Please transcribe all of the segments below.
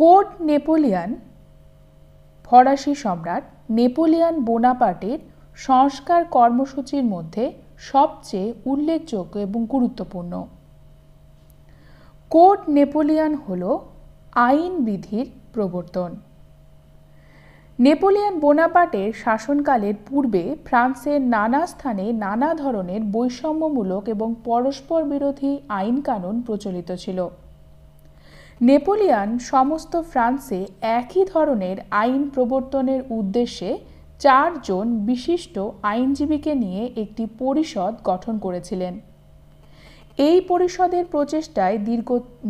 Code Napoleon ফরাসি সম্রাট Napoleon বোনাপার্টের সংস্কার কর্মসূচির মধ্যে সবচেয়ে উল্লেখযোগ্য এবং গুরুত্বপূর্ণ। কোড নেপোলিয়ন হল আইন বিধির প্রবর্তন। নেপোলিয়ন বোনাপার্টের শাসনকালের পূর্বে ফ্রান্সের নানা স্থানে নানা ধরনের বৈষম্যমূলক এবং পরস্পর বিরোধী আইন কানুন প্রচলিত ছিল। নেপোলিয়ন সমস্ত ফ্রান্সে একই ধরনের আইন প্রবর্তনের উদ্দেশ্যে 4 জন বিশিষ্ট আইনজীবীকে নিয়ে একটি পরিষদ গঠন করেছিলেন। এই পরিষদের প্রচেষ্টায়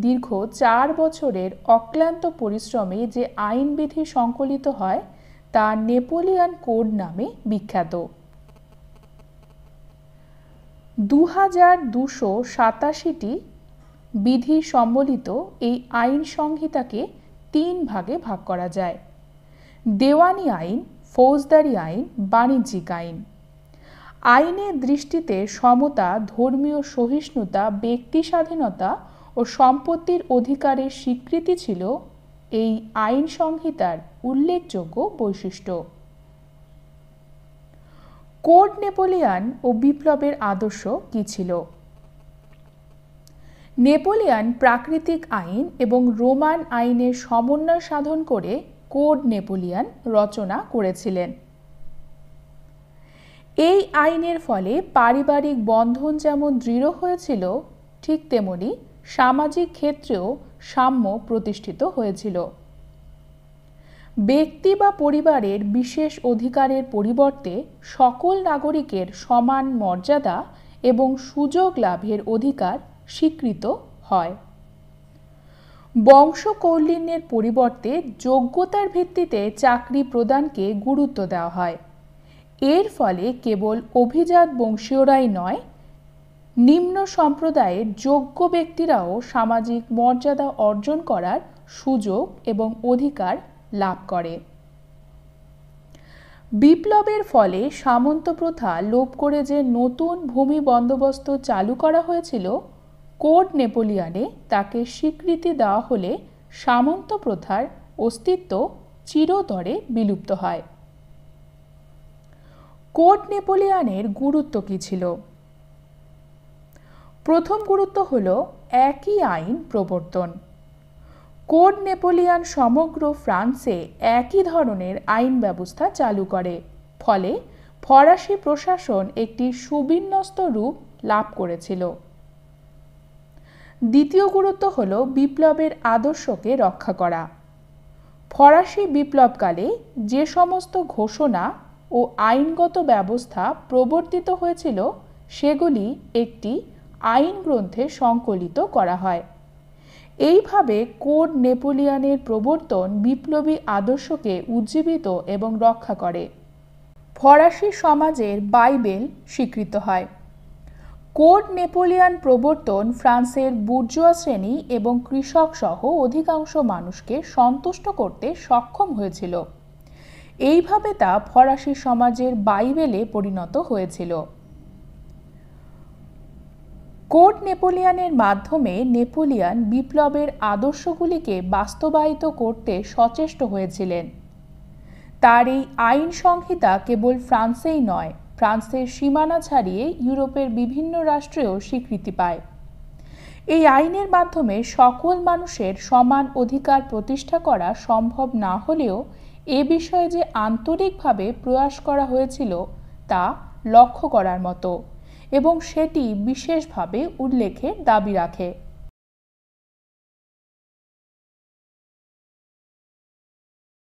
দীর্ঘ 4 বছরের অক্লান্ত পরিশ্রমে যে আইনবিধি সংকলিত হয় তা নেপোলিয়ন কোড নামে বিখ্যাত। 2287টি বিধি সম্বলিত এই আইন সংহিতাকে 3 ভাগে ভাগ করা যায়: দেওয়ানি আইন, ফৌজদারি আইন, বাণিজ্যিক আইন। আইনের দৃষ্টিতে সমতা, ধর্মীয় সহিষ্ণুতা, ব্যক্তি স্বাধীনতা ও সম্পত্তির অধিকারের স্বীকৃতি ছিল এই আইন সংহিতার উল্লেখযোগ্য বৈশিষ্ট্য। কোড নেপোলিয়ন ও বিপ্লবের আদর্শ কী ছিল? নেপোলিয়ন প্রাকৃতিক আইন এবং রোমান আইনের সমন্বয় সাধন করে কোড নেপোলিয়ন রচনা করেছিলেন। এই আইনের ফলে পারিবারিক বন্ধন যেমন দৃঢ় হয়েছিল, ঠিক তেমনি সামাজিক ক্ষেত্রেও সাম্য প্রতিষ্ঠিত হয়েছিল। ব্যক্তি বা পরিবারের বিশেষ অধিকারের পরিবর্তে সকল নাগরিকের সমান মর্যাদা এবং সুযোগ লাভের অধিকার স্বীকৃত হয়। বংশকৌলীন্যের পরিবর্তে যোগ্যতার ভিত্তিতে চাকরি প্রদানকে গুরুত্ব দেওয়া হয়। এর ফলে কেবল অভিজাত বংশীয়রাই নয়, নিম্ন সম্প্রদায়ের যোগ্য ব্যক্তিরাও সামাজিক মর্যাদা অর্জন করার সুযোগ এবং অধিকার লাভ করে। বিপ্লবের ফলে সামন্ত প্রথা লোপ করে যে নতুন ভূমি বন্দোবস্ত চালু করা হয়েছিল, কোড নেপোলিয়নে তাকে স্বীকৃতি দেওয়া হলে সামন্ত প্রথার অস্তিত্ব চিরতরে বিলুপ্ত হয়। কোড নেপোলিয়নের গুরুত্ব কী ছিল? প্রথম গুরুত্ব হল একই আইন প্রবর্তন। কোড নেপোলিয়ন সমগ্র ফ্রান্সে একই ধরনের আইন ব্যবস্থা চালু করে, ফলে ফরাসি প্রশাসন একটি সুবিন্যস্ত রূপ লাভ করেছিল। দ্বিতীয় গুরুত্ব হল বিপ্লবের আদর্শকে রক্ষা করা। ফরাসি বিপ্লবকালে যে সমস্ত ঘোষণা ও আইনগত ব্যবস্থা প্রবর্তিত হয়েছিল সেগুলি একটি আইন গ্রন্থে সংকলিত করা হয়। এইভাবে কোড নেপোলিয়নের প্রবর্তন বিপ্লবী আদর্শকে উজ্জীবিত এবং রক্ষা করে। ফরাসি সমাজের বাইবেল স্বীকৃত হয়। কোড নেপোলিয়ন প্রবর্তন ফ্রান্সের বুর্জোয়া শ্রেণী এবং কৃষক সহ অধিকাংশ মানুষকে সন্তুষ্ট করতে সক্ষম হয়েছিল। এইভাবে তা ফরাসি সমাজের বাইবেলে পরিণত হয়েছিল। কোড নেপোলিয়নের মাধ্যমে নেপোলিয়ন বিপ্লবের আদর্শগুলিকে বাস্তবায়িত করতে সচেষ্ট হয়েছিলেন। তার এই আইন সংহিতা কেবল ফ্রান্সেই নয়, ফ্রান্সের সীমানা ছাড়িয়ে ইউরোপের বিভিন্ন রাষ্ট্রেও স্বীকৃতি পায়। এই আইনের মাধ্যমে সকল মানুষের সমান অধিকার প্রতিষ্ঠা করা সম্ভব না হলেও এ বিষয়ে যে আন্তরিকভাবে প্রয়াস করা হয়েছিল তা লক্ষ্য করার মতো এবং সেটি বিশেষভাবে উল্লেখের দাবি রাখে।